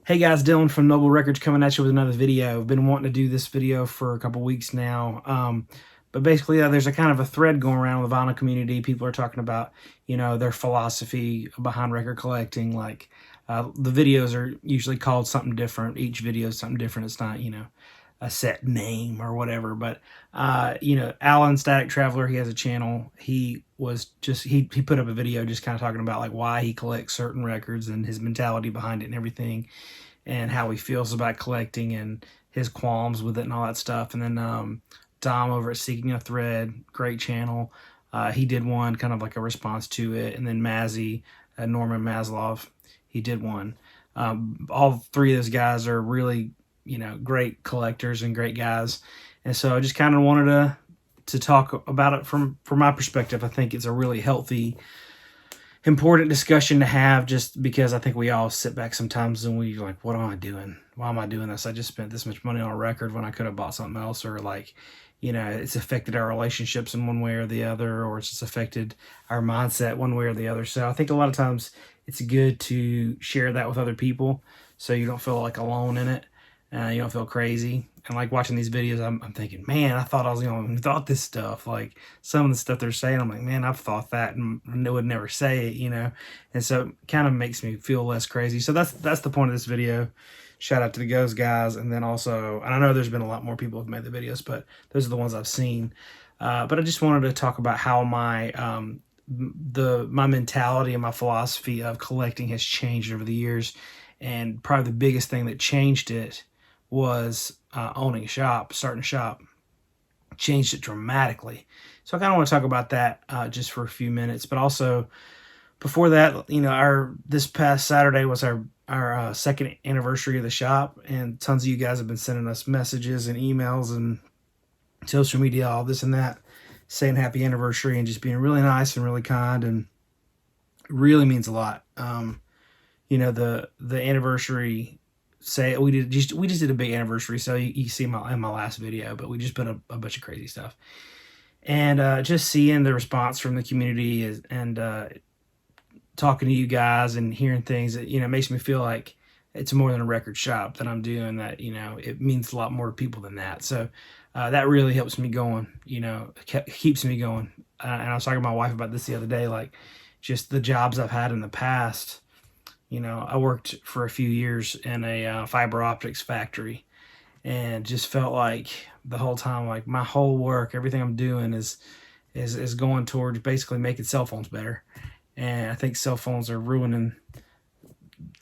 Hey guys, Dylan from Noble Records coming at you with another video. I've been wanting to do this video for a couple weeks now. But basically, there's a kind of a thread going around with the vinyl community. People are talking about, their philosophy behind record collecting. Like, the videos are usually called something different. Each video is something different. It's not, a set name or whatever. But, Alan Static Traveler, he has a channel. He put up a video just kind of talking about like why he collects certain records and his mentality behind it and everything, and how he feels about collecting and his qualms with it and all that stuff. And then Dom over at Seeking a Thread, great channel. He did one kind of like a response to it. And then Mazzy, Norman Maslov, he did one. All three of those guys are really, great collectors and great guys. And so I just kind of wanted to talk about it from my perspective. I think it's a really healthy, important discussion to have, just because I think we all sit back sometimes and we like, what am I doing? Why am I doing this? I just spent this much money on a record when I could have bought something else. Or like, it's affected our relationships in one way or the other, or it's just affected our mindset one way or the other. So I think a lot of times it's good to share that with other people so you don't feel like alone in it. You don't feel crazy. And like watching these videos, I'm thinking, man, I thought I was the only one who thought this stuff. Like some of the stuff they're saying, I'm like, man, I've thought that and I would never say it, And so it kind of makes me feel less crazy. So that's the point of this video. Shout out to the Ghost guys. And then also, and I know there's been a lot more people who've made the videos, but those are the ones I've seen. But I just wanted to talk about how my mentality and my philosophy of collecting has changed over the years. And probably the biggest thing that changed it was owning a shop, starting a shop. Changed it dramatically. So I kind of want to talk about that just for a few minutes. But also, before that, this past Saturday was our second anniversary of the shop, and tons of you guys have been sending us messages and emails and social media, all this and that, saying happy anniversary and just being really nice and really kind, and it really means a lot. The anniversary, we just did a big anniversary, so you see in my last video, but we just put a bunch of crazy stuff, and just seeing the response from the community and talking to you guys and hearing things that makes me feel like it's more than a record shop that I'm doing, that it means a lot more to people than that. So that really helps me going, keeps me going. And I was talking to my wife about this the other day, like just the jobs I've had in the past. I worked for a few years in a fiber optics factory, and just felt like the whole time, like my whole work, everything I'm doing is going towards basically making cell phones better. And I think cell phones are ruining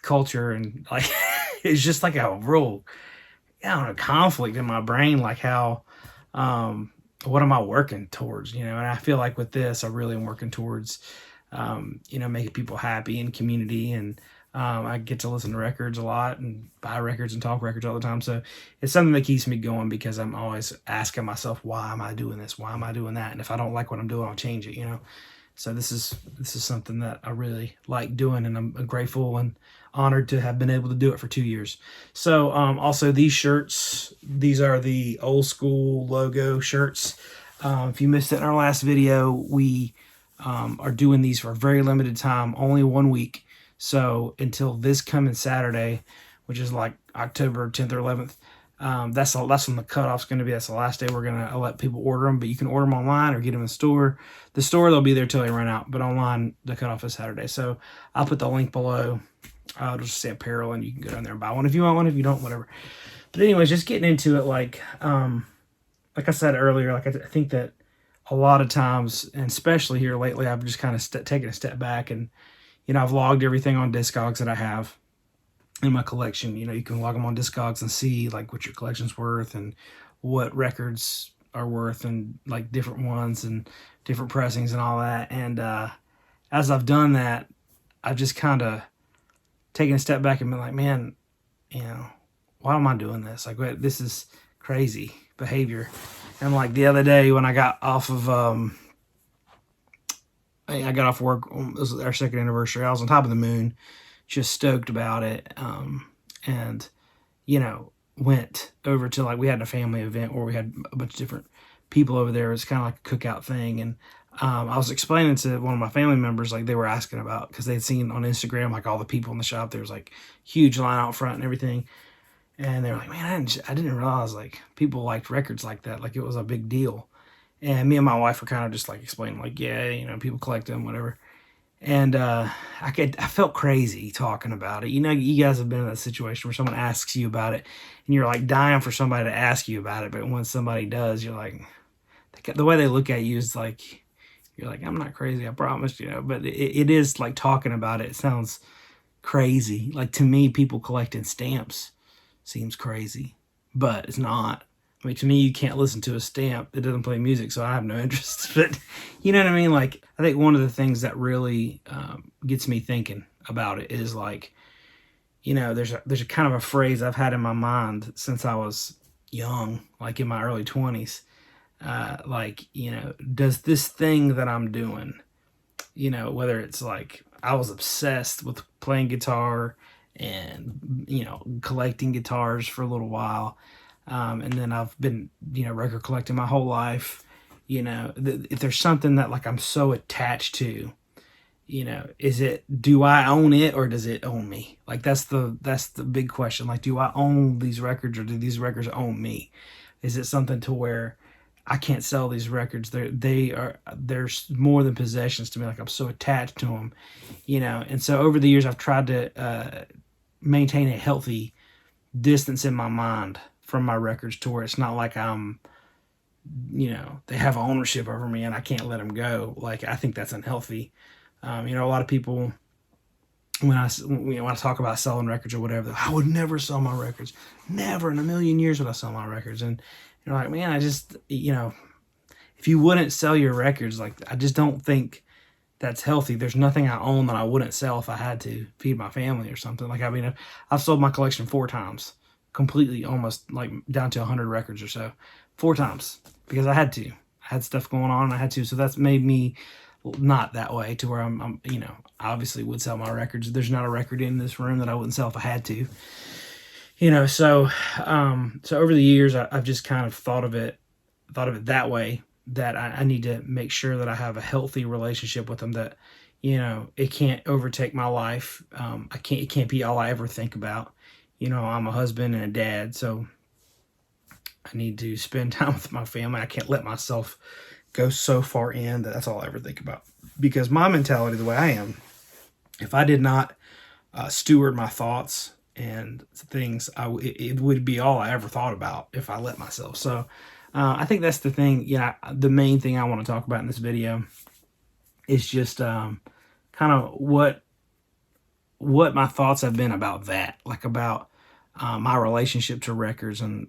culture, and like it's just like a real, conflict in my brain, like how what am I working towards, and I feel like with this I really am working towards making people happy in community. And I get to listen to records a lot and buy records and talk records all the time. So it's something that keeps me going, because I'm always asking myself, why am I doing this? Why am I doing that? And if I don't like what I'm doing, I'll change it, So this is something that I really like doing, and I'm grateful and honored to have been able to do it for 2 years. So also these shirts, these are the old school logo shirts. If you missed it in our last video, we are doing these for a very limited time, only 1 week. So until this coming Saturday, which is like October 10th or 11th, that's when the cutoff's going to be. That's the last day we're going to let people order them, but you can order them online or get them in the store. The store, they'll be there till they run out, but online, the cutoff is Saturday. So I'll put the link below. I'll just say apparel, and you can go down there and buy one if you want one. If you don't, whatever. But anyways, just getting into it, like I said earlier, like I think that a lot of times, and especially here lately, I've just kind of taken a step back, and I've logged everything on Discogs that I have in my collection. You can log them on Discogs and see like what your collection's worth and what records are worth, and like different ones and different pressings and all that. And as I've done that, I've just kind of taken a step back and been like, man, why am I doing this? Like, this is crazy behavior. And like the other day when I got off of work, it was our second anniversary, I was on top of the moon, just stoked about it. And went over to, like, we had a family event where we had a bunch of different people over there. It was kind of like a cookout thing, and I was explaining to one of my family members, like they were asking about, because they'd seen on Instagram, like all the people in the shop, there was like huge line out front and everything. And they were like, man, I didn't realize like people liked records like that. Like it was a big deal. And me and my wife were kind of just like explaining, like, yeah, you know, people collect them, whatever. And I felt crazy talking about it. You know, you guys have been in that situation where someone asks you about it, and you're like dying for somebody to ask you about it. But when somebody does, you're like, the way they look at you is like, you're like, I'm not crazy, I promise, you know. But it is like talking about it. It sounds crazy. Like to me, people collecting stamps seems crazy, but it's not. I mean, to me, you can't listen to a stamp. It doesn't play music, so I have no interest. But you know what I mean? Like, I think one of the things that really gets me thinking about it is like, you know, there's a kind of a phrase I've had in my mind since I was young, like in my early 20s. Like, you know, does this thing that I'm doing, you know, whether it's like I was obsessed with playing guitar and, you know, collecting guitars for a little while. And then I've been, you know, record collecting my whole life. You know, if there's something that like I'm so attached to, you know, do I own it or does it own me? Like that's the big question. Like, do I own these records or do these records own me? Is it something to where I can't sell these records? There's more than possessions to me. Like I'm so attached to them, you know. And so over the years, I've tried to maintain a healthy distance in my mind from my records to where it's not like I'm, you know, they have ownership over me and I can't let them go. Like I think that's unhealthy. You know, a lot of people when I talk about selling records or whatever, I would never sell my records. Never in a million years would I sell my records. And you're like, man, I just, you know, if you wouldn't sell your records, like I just don't think that's healthy. There's nothing I own that I wouldn't sell if I had to feed my family or something. Like, I mean, I've sold my collection 4 times, completely, almost like down to 100 records or so, 4 times because I had to. I had stuff going on and I had to. So that's made me not that way to where I'm, you know, I obviously would sell my records. There's not a record in this room that I wouldn't sell if I had to, you know. So, so over the years, I've just kind of thought of it that way, that I need to make sure that I have a healthy relationship with them, that, you know, it can't overtake my life. It can't be all I ever think about. You know, I'm a husband and a dad, so I need to spend time with my family. I can't let myself go so far in that that's all I ever think about. Because my mentality, the way I am, if I did not steward my thoughts and things, it would be all I ever thought about if I let myself. So I think that's the thing. Yeah, the main thing I want to talk about in this video is just kind of what my thoughts have been about that, like about my relationship to records and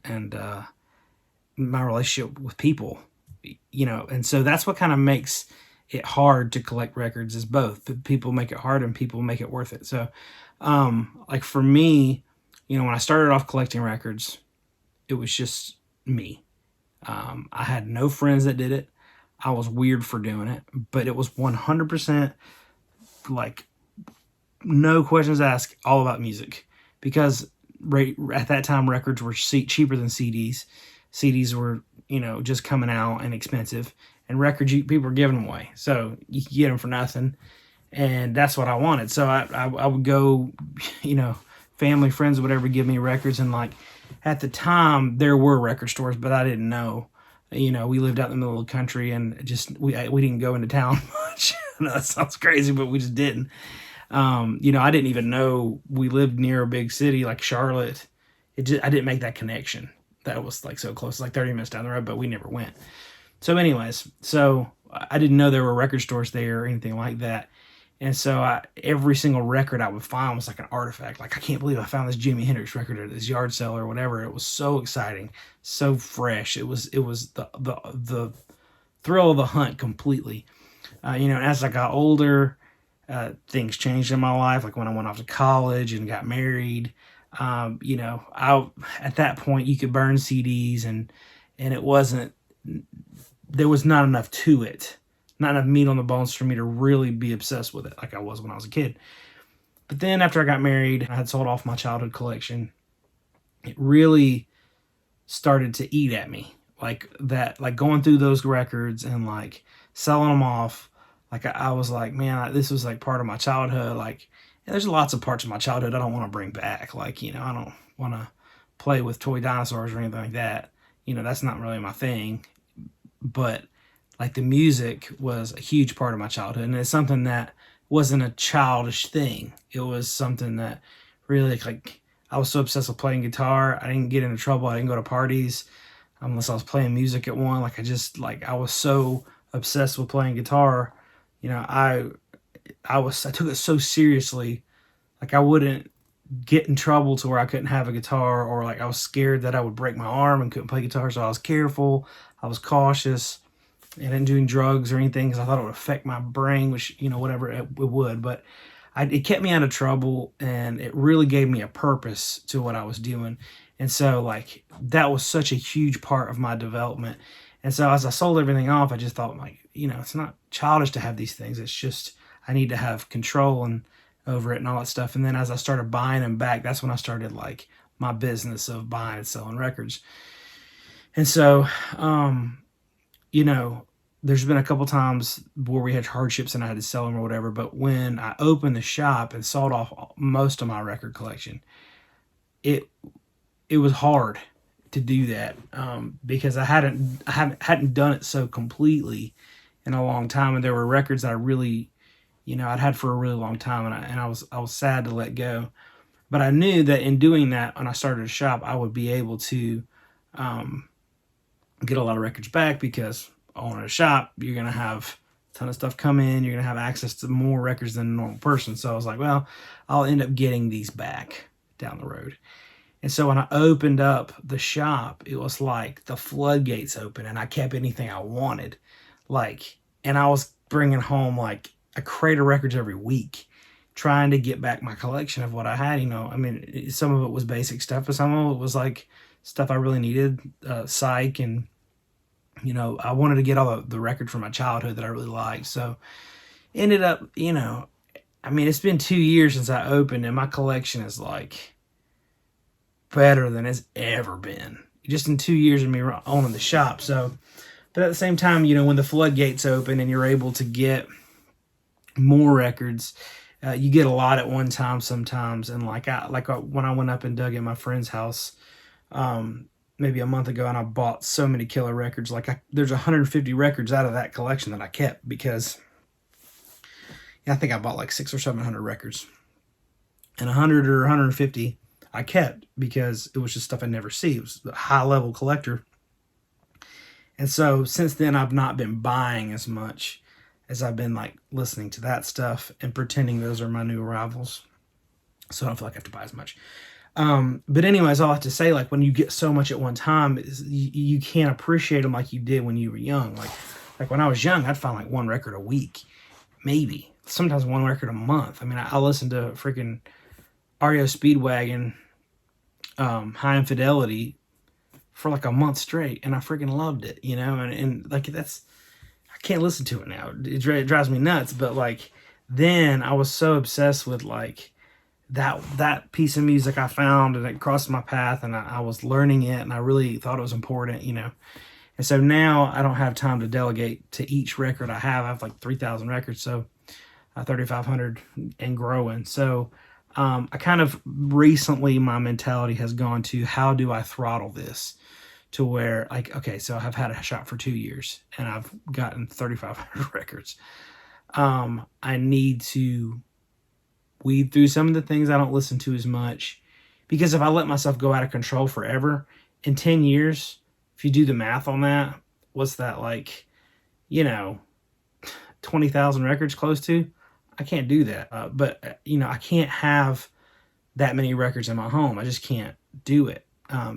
my relationship with people, you know. And so that's what kind of makes it hard to collect records, is both. People make it hard and people make it worth it. So like for me, you know, when I started off collecting records, it was just me. I had no friends that did it. I was weird for doing it, but it was 100% like no questions asked, all about music. Because at that time, records were cheaper than CDs. CDs were, you know, just coming out and expensive, and records people were giving them away, so you could get them for nothing. And that's what I wanted. So I would go, you know, family, friends, whatever, give me records. And like at the time there were record stores, but I didn't know. You know, we lived out in the middle of the country, and just we didn't go into town much. No, that sounds crazy, but we just didn't. You know, I didn't even know we lived near a big city like Charlotte. I didn't make that connection. That was like so close, like 30 minutes down the road, but we never went. So anyways, so I didn't know there were record stores there or anything like that. And so every single record I would find was like an artifact. Like, I can't believe I found this Jimi Hendrix record at this yard sale or whatever. It was so exciting, so fresh. It was the thrill of the hunt completely. You know, as I got older, things changed in my life. Like when I went off to college and got married, you know, at that point you could burn CDs, and there was not enough to it. Not enough meat on the bones for me to really be obsessed with it like I was when I was a kid. But then after I got married, I had sold off my childhood collection. It really started to eat at me. Like that, like going through those records and like selling them off. Like I was like, man, this was like part of my childhood. Like, and there's lots of parts of my childhood I don't want to bring back. Like, you know, I don't want to play with toy dinosaurs or anything like that. You know, that's not really my thing. But like the music was a huge part of my childhood, and it's something that wasn't a childish thing. It was something that really, like, I was so obsessed with playing guitar. I didn't get into trouble. I didn't go to parties unless I was playing music at one. Like, I was so obsessed with playing guitar. You know, I took it so seriously. Like, I wouldn't get in trouble to where I couldn't have a guitar, or like I was scared that I would break my arm and couldn't play guitar. So I was careful. I was cautious. And didn't do drugs or anything because I thought it would affect my brain, which, you know, whatever it would. But it kept me out of trouble, and it really gave me a purpose to what I was doing. And so, like, that was such a huge part of my development. And so as I sold everything off, I just thought, like, you know, it's not childish to have these things. It's just I need to have control and over it and all that stuff. And then as I started buying them back, that's when I started, like, my business of buying and selling records. And so, you know, there's been a couple times where we had hardships and I had to sell them or whatever. But when I opened the shop and sold off most of my record collection, it was hard to do that because I hadn't done it so completely in a long time, and there were records that I really, you know, I'd had for a really long time, and I was sad to let go. But I knew that in doing that, when I started a shop, I would be able to get a lot of records back, because owning a shop, you're going to have a ton of stuff come in. You're going to have access to more records than a normal person. So I was like, well, I'll end up getting these back down the road. And so when I opened up the shop, it was like the floodgates open, and I kept anything I wanted. Like, and I was bringing home like a crate of records every week, trying to get back my collection of what I had. You know, I mean, some of it was basic stuff, but some of it was like stuff I really needed, psych, and, you know, I wanted to get all the records from my childhood that I really liked. So ended up, you know, I mean, it's been 2 years since I opened, and my collection is like better than it's ever been, just in 2 years of me owning the shop. So, but at the same time, you know, when the floodgates open and you're able to get more records, you get a lot at one time sometimes. And like when I went up and dug in my friend's house maybe a month ago, and I bought so many killer records. Like there's 150 records out of that collection that I kept, because I think I bought like 600 or 700 records, and 100 or 150 I kept because it was just stuff I never see. It was a high level collector. And so since then, I've not been buying as much as I've been like listening to that stuff and pretending those are my new arrivals. So I don't feel like I have to buy as much. But anyways, all I have to say, like, when you get so much at one time, you can't appreciate them like you did when you were young. Like when I was young, I'd find like one record a week, maybe sometimes one record a month. I mean, I listened to freaking REO Speedwagon, High Infidelity for like a month straight, and I freaking loved it, you know. And like, I can't listen to it now. It drives me nuts. But like then I was so obsessed with like that piece of music I found, and it crossed my path, and I was learning it, and I really thought it was important, you know. And so now I don't have time to delegate to each record I have. I have like 3,000 records, so 3,500 and growing. So I kind of recently, my mentality has gone to, how do I throttle this to where, like, okay, so I've had a shop for 2 years and I've gotten 3,500 records. I need to weed through some of the things I don't listen to as much, because if I let myself go out of control forever, in 10 years, if you do the math on that, what's that, like, you know, 20,000 records close to? I can't do that. But, you know, I can't have that many records in my home. I just can't do it.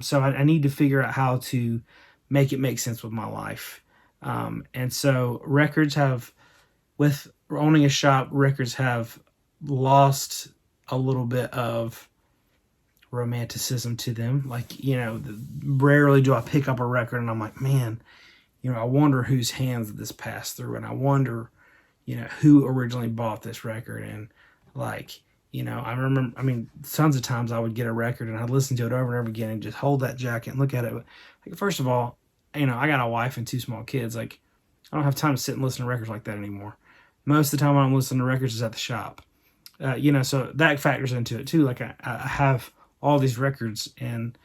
So I need to figure out how to make it make sense with my life. And so with owning a shop, records have lost a little bit of romanticism to them. Like, you know, rarely do I pick up a record and I'm like, man, you know, I wonder whose hands this passed through, and I wonder, you know, who originally bought this record. And like, you know, I remember, I mean, tons of times I would get a record and I'd listen to it over and over again and just hold that jacket and look at it. Like, first of all, you know, I got a wife and 2 small kids. Like, I don't have time to sit and listen to records like that anymore. Most of the time when I'm listening to records is at the shop. So that factors into it too. Like I have all these records, and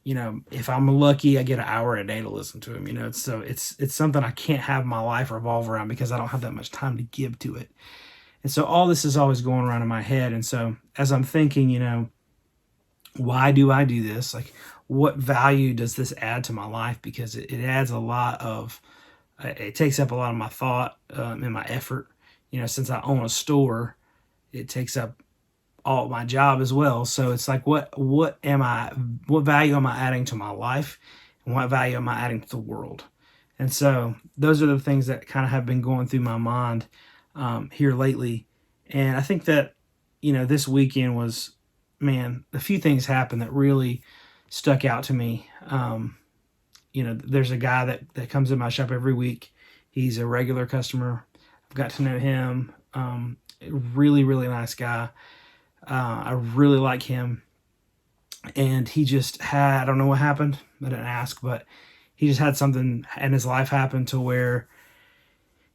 if I'm lucky, I get an hour a day to listen to them. It's something I can't have my life revolve around because I don't have that much time to give to it. And so all this is always going around in my head. And so as I'm thinking, why do I do this? Like, what value does this add to my life? Because it adds a lot of, it takes up a lot of my thought and my effort. Since I own a store, it takes up all my job as well. So it's like, what value am I adding to my life, and what value am I adding to the world? And so those are the things that kind of have been going through my mind here lately. And I think that this weekend was, man, a few things happened that really stuck out to me. There's a guy that comes in my shop every week. He's a regular customer. I've got to know him. Really, really nice guy. I really like him. And he just had, I don't know what happened. I didn't ask, but he just had something in his life happen to where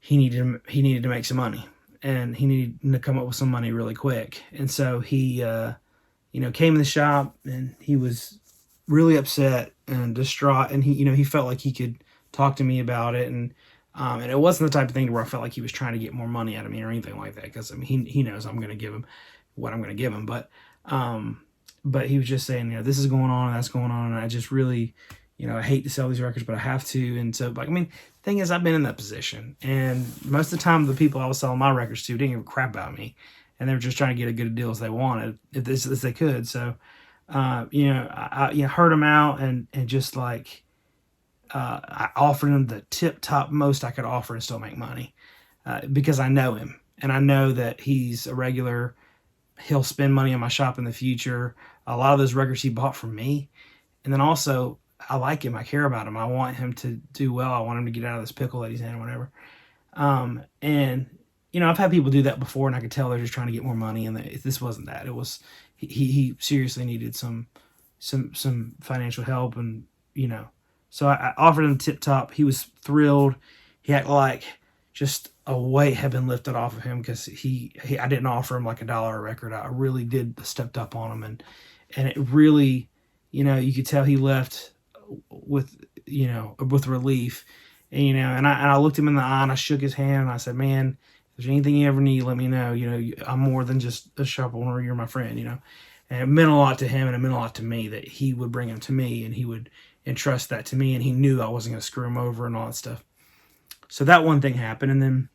he needed to make some money, and he needed to come up with some money really quick. And so he, came in the shop, and he was really upset and distraught. And he felt like he could talk to me about it. And it wasn't the type of thing where I felt like he was trying to get more money out of me or anything like that. Because he knows I'm going to give him what I'm going to give him. But he was just saying, this is going on and that's going on. And I just really, I hate to sell these records, but I have to. And so, the thing is, I've been in that position. And most of the time, the people I was selling my records to didn't give a crap about me. And they were just trying to get a good deal as they wanted, as they could. So, I heard him out and just like, I offered him the tip top most I could offer and still make money because I know him. And I know that he's a regular. He'll spend money on my shop in the future. A lot of those records he bought from me. And then also, I like him. I care about him. I want him to do well. I want him to get out of this pickle that he's in or whatever. I've had people do that before, and I could tell they're just trying to get more money. And this wasn't that. It was he seriously needed some financial help, and so I offered him tip top. He was thrilled. He acted like just a weight had been lifted off of him because I didn't offer him like $1 a record. I really stepped up on him, and it really, you could tell he left with relief, and I looked him in the eye and I shook his hand and I said, man, if there's anything you ever need, let me know. I'm more than just a shop owner. You're my friend, and it meant a lot to him, and it meant a lot to me that he would bring him to me and he would entrust that to me, and he knew I wasn't going to screw him over and all that stuff. So that one thing happened. And then,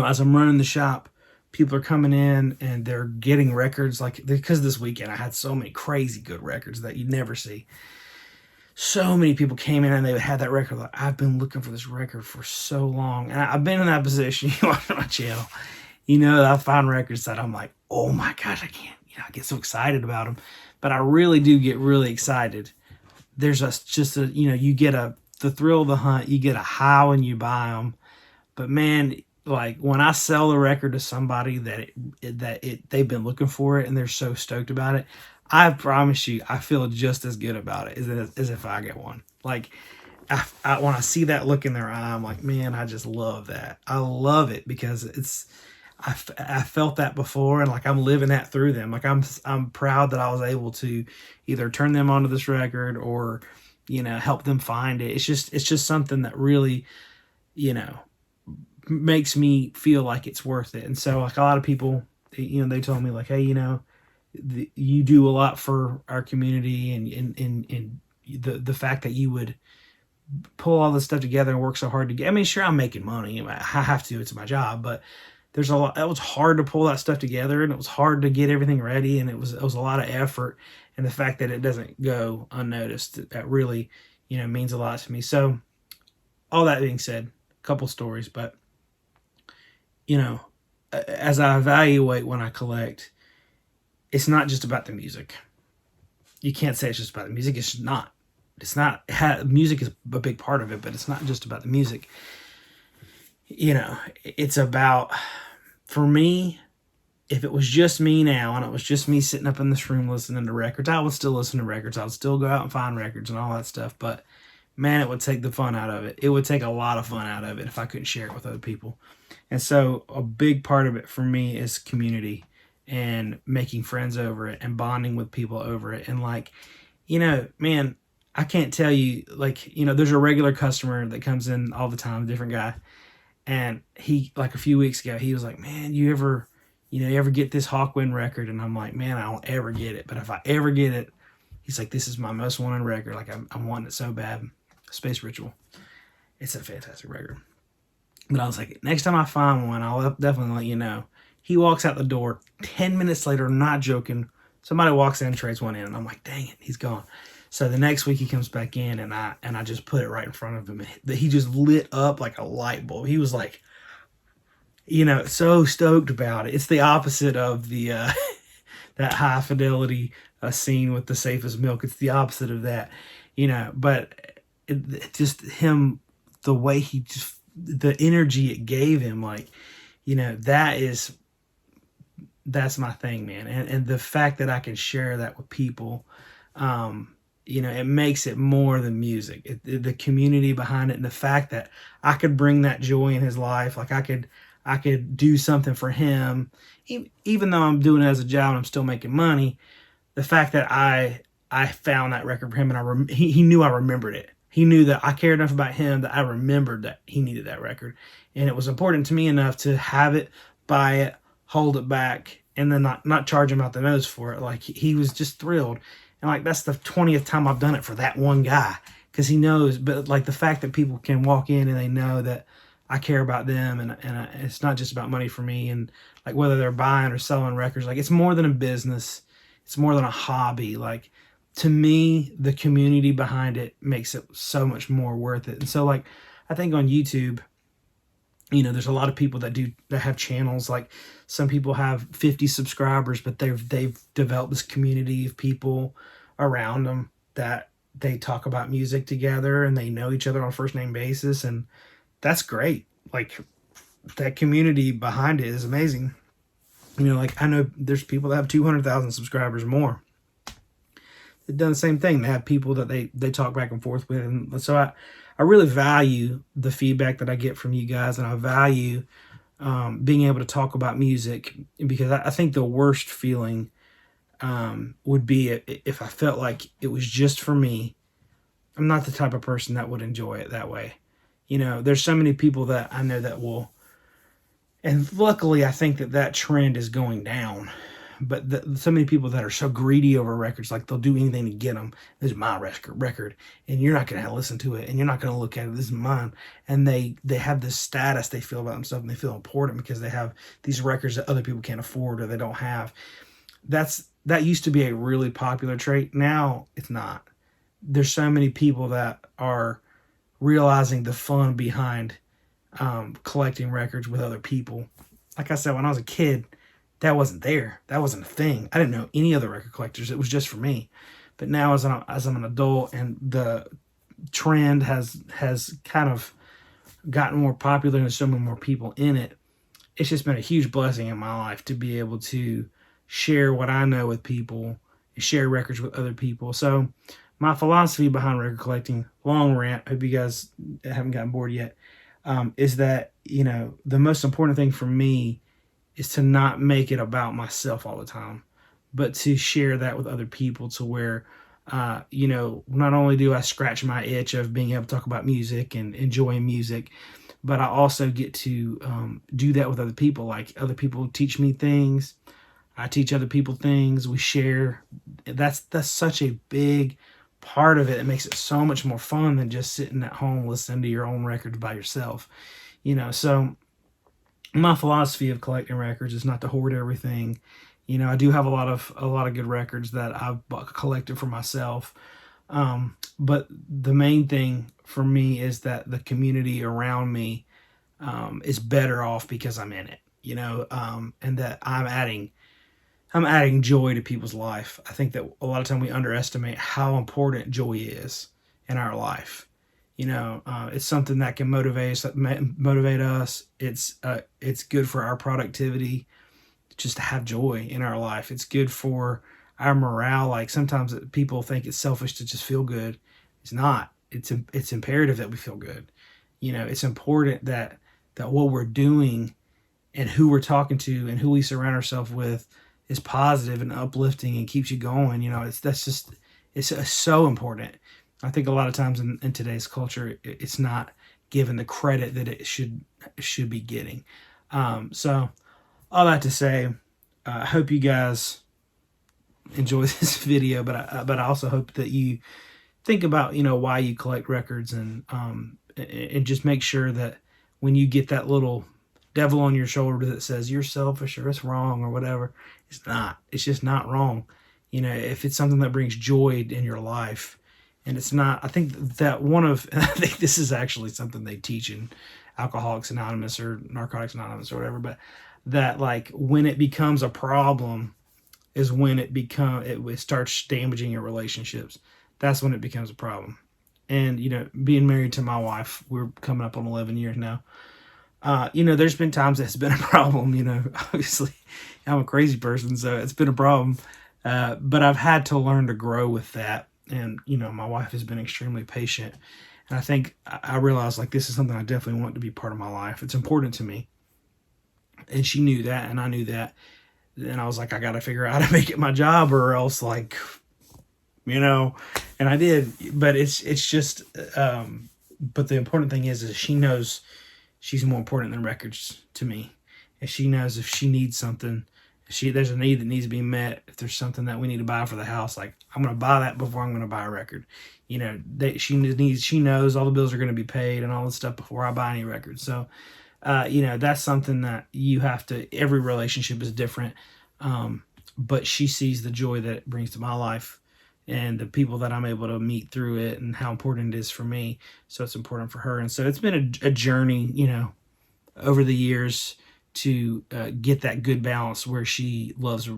as I'm running the shop, people are coming in and they're getting records. Like, because this weekend I had so many crazy good records that you'd never see. So many people came in and they had that record. Like, I've been looking for this record for so long. And I've been in that position. You watch my channel. I find records that I'm like, oh my gosh, I can't. I get so excited about them. But I really do get really excited. There's you get the thrill of the hunt. You get a high when you buy them. But man, like when I sell a record to somebody they've been looking for it and they're so stoked about it, I promise you, I feel just as good about it as if I get one. Like, when I see that look in their eye, I'm like, man, I just love that. I love it because I felt that before, and like I'm living that through them. Like I'm proud that I was able to either turn them onto this record or help them find it. It's just something that really makes me feel like it's worth it. And so, like, a lot of people, they told me like, hey, you do a lot for our community, and the fact that you would pull all this stuff together and work so hard to get. I mean, sure, I'm making money. I have to. It's my job, but there's a lot. It was hard to pull that stuff together, and it was hard to get everything ready, and it was a lot of effort. And the fact that it doesn't go unnoticed, that really, means a lot to me. So, all that being said, a couple stories, but as I evaluate when I collect, it's not just about the music. You can't say it's just about the music. It's not. It's not. Music is a big part of it, but it's not just about the music. It's about, for me, if it was just me now and it was just me sitting up in this room listening to records, I would still listen to records. I would still go out and find records and all that stuff. But man, it would take the fun out of it. It would take a lot of fun out of it if I couldn't share it with other people. And so a big part of it for me is community and making friends over it and bonding with people over it. And like, man, I can't tell you, like, there's a regular customer that comes in all the time, a different guy. And he, like a few weeks ago, he was like, man, you ever get this Hawkwind record? And I'm like, man, I don't ever get it. But if I ever get it, he's like, this is my most wanted record. Like, I'm wanting it so bad. Space Ritual. It's a fantastic record. But I was like, next time I find one, I'll definitely let you know. He walks out the door. 10 minutes later, not joking, somebody walks in and trades one in. And I'm like, dang it, he's gone. So the next week he comes back in, and I just put it right in front of him. He just lit up like a light bulb. He was like, so stoked about it. It's the opposite of the that high fidelity scene with the safest milk. It's the opposite of that, But just him, the way he just, the energy it gave him, like, that's my thing, man. And the fact that I can share that with people, it makes it more than music. The community behind it, and the fact that I could bring that joy in his life, like I could do something for him, even though I'm doing it as a job and I'm still making money. The fact that I found that record for him, and he knew I remembered it. He knew that I cared enough about him that I remembered that he needed that record, and it was important to me enough to have it, buy it, hold it back, and then not charge him out the nose for it. Like, he was just thrilled. And like, that's the 20th time I've done it for that one guy, because he knows. But like, the fact that people can walk in and they know that I care about them, and it's not just about money for me, and like whether they're buying or selling records, like it's more than a business, it's more than a hobby. Like, to me, the community behind it makes it so much more worth it. And so, like, I think on YouTube, there's a lot of people that have channels. Like, some people have 50 subscribers, but they've developed this community of people around them that they talk about music together, and they know each other on a first name basis, and that's great. Like, that community behind it is amazing. Like, I know there's people that have 200,000 subscribers more. They've done the same thing. They have people that they talk back and forth with, and so I really value the feedback that I get from you guys, and I value being able to talk about music, because I think the worst feeling would be if I felt like it was just for me. I'm not the type of person that would enjoy it that way. There's so many people that I know that will, and luckily I think that trend is going down. But so many people that are so greedy over records, like they'll do anything to get them. This is my record, and you're not going to listen to it, and you're not going to look at it. This is mine. And they have this status they feel about themselves, and they feel important because they have these records that other people can't afford or they don't have. That used to be a really popular trait. Now it's not. There's so many people that are realizing the fun behind collecting records with other people. Like I said, when I was a kid, that wasn't there. That wasn't a thing. I didn't know any other record collectors. It was just for me. But now, as I'm an adult, and the trend has kind of gotten more popular, and there's so many more people in it, it's just been a huge blessing in my life to be able to share what I know with people, and share records with other people. So my philosophy behind record collecting, long rant, hope you guys haven't gotten bored yet, is that, the most important thing for me is to not make it about myself all the time, but to share that with other people, to where, not only do I scratch my itch of being able to talk about music and enjoying music, but I also get to do that with other people. Like, other people teach me things, I teach other people things, we share. That's such a big part of it. It makes it so much more fun than just sitting at home listening to your own records by yourself. So my philosophy of collecting records is not to hoard everything. I do have a lot of good records that I've collected for myself. But the main thing for me is that the community around me is better off because I'm in it, and that I'm adding joy to people's life. I think that a lot of time we underestimate how important joy is in our life. It's something that can motivate us. It's good for our productivity, just to have joy in our life. It's good for our morale. Like, sometimes people think it's selfish to just feel good. It's not. it's imperative that we feel good. You know, it's important that what we're doing and who we're talking to and who we surround ourselves with is positive and uplifting and keeps you going. You know, it's so important. I think a lot of times in today's culture, it's not given the credit that it should be getting. So all that to say, I hope you guys enjoy this video, but I also hope that you think about, you know, why you collect records, and just make sure that when you get that little devil on your shoulder that says you're selfish or it's wrong or whatever, it's not. It's just not wrong. You know, if it's something that brings joy in your life, and it's not, I think that I think this is actually something they teach in Alcoholics Anonymous or Narcotics Anonymous or whatever, but that like when it becomes a problem is when it starts damaging your relationships. That's when it becomes a problem. And, you know, being married to my wife, we're coming up on 11 years now. You know, there's been times that's been a problem. You know, obviously I'm a crazy person, so it's been a problem. But I've had to learn to grow with that. And, you know, my wife has been extremely patient. And I think I realized, like, this is something I definitely want to be part of my life. It's important to me. And she knew that, and I knew that. And I was like, I got to figure out how to make it my job, or else, like, you know, and I did. But it's just, but the important thing is she knows she's more important than records to me. And she knows if she needs something, there's a need that needs to be met, if there's something that we need to buy for the house, like, I'm going to buy that before I'm going to buy a record. You know, she knows all the bills are going to be paid and all this stuff before I buy any records. So, you know, that's something that you have to, every relationship is different. But she sees the joy that it brings to my life and the people that I'm able to meet through it and how important it is for me. So it's important for her. And so it's been a journey, you know, over the years to get that good balance where she loves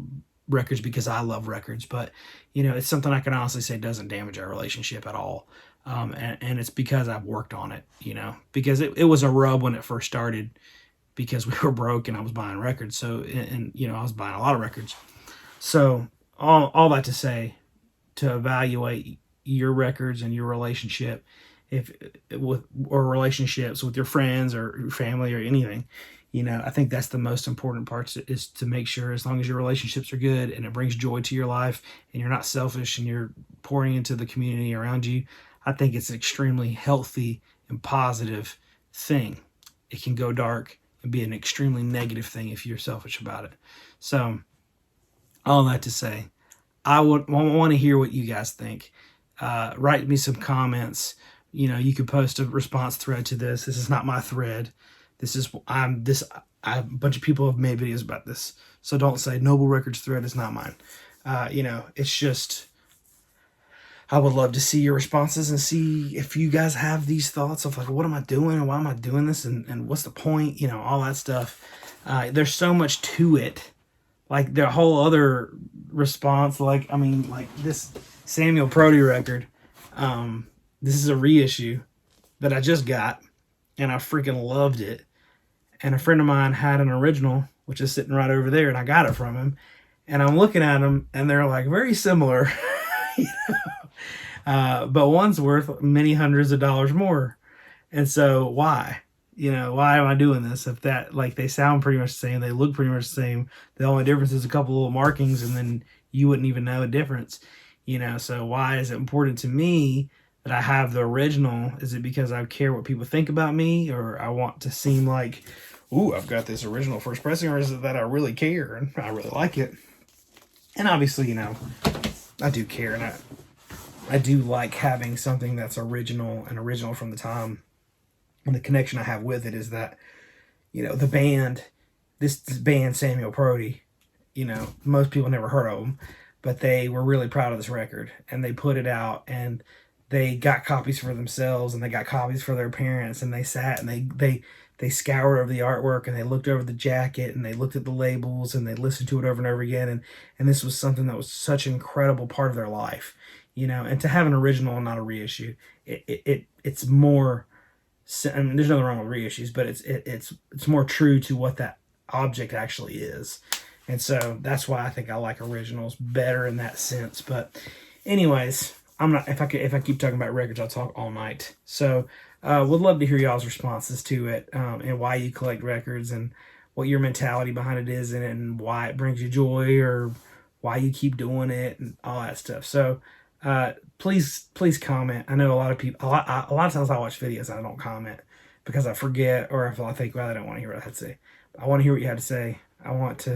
records because I love records. But, you know, it's something I can honestly say doesn't damage our relationship at all. And it's because I've worked on it, you know, because it was a rub when it first started because we were broke and I was buying records. So, and you know, I was buying a lot of records. So all that to say, to evaluate your records and your relationship, or relationships with your friends or your family or anything, you know, I think that's the most important part, is to make sure, as long as your relationships are good and it brings joy to your life and you're not selfish and you're pouring into the community around you, I think it's an extremely healthy and positive thing. It can go dark and be an extremely negative thing if you're selfish about it. So all that to say, I want to hear what you guys think. Write me some comments. You know, you could post a response thread to this. This is not my thread. A bunch of people have made videos about this. So don't say Noble Records thread is not mine. You know, it's just, I would love to see your responses and see if you guys have these thoughts of like, what am I doing and why am I doing this and what's the point? You know, all that stuff. There's so much to it. Like the whole other response, like, I mean, like this Samuel Prody record, this is a reissue that I just got and I freaking loved it. And a friend of mine had an original, which is sitting right over there, and I got it from him. And I'm looking at them and they're like very similar, you know? But one's worth many hundreds of dollars more. And so why? You know, why am I doing this? If that, like, they sound pretty much the same, they look pretty much the same. The only difference is a couple little markings, and then you wouldn't even know a difference. You know, so why is it important to me that I have the original? Is it because I care what people think about me, or I want to seem like, ooh, I've got this original first pressing, or is it that I really care and I really like it? And obviously, you know, I do care, and I do like having something that's original and original from the time. And the connection I have with it is that, you know, the band, this band Samuel Prody, you know, most people never heard of them, but they were really proud of this record, and they put it out, and they got copies for themselves, and they got copies for their parents, and they sat and they scoured over the artwork, and they looked over the jacket, and they looked at the labels, and they listened to it over and over again, and this was something that was such an incredible part of their life, you know. And to have an original and not a reissue, it's more, I mean, there's nothing wrong with reissues, but it's more true to what that object actually is. And so that's why I think I like originals better in that sense. But anyways, I'm not, if I keep talking about records, I'll talk all night. So would love to hear y'all's responses to it, and why you collect records, and what your mentality behind it is, and why it brings you joy, or why you keep doing it, and all that stuff. So please comment. I know a lot of people, a lot of times I watch videos and I don't comment because I forget, or if I think, well, I don't want to hear what I have to say. I want to hear what you have to say. I want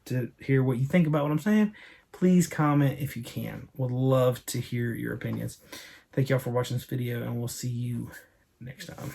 to hear what you think about what I'm saying. Please comment if you can. Would love to hear your opinions. Thank y'all for watching this video, and we'll see you next time.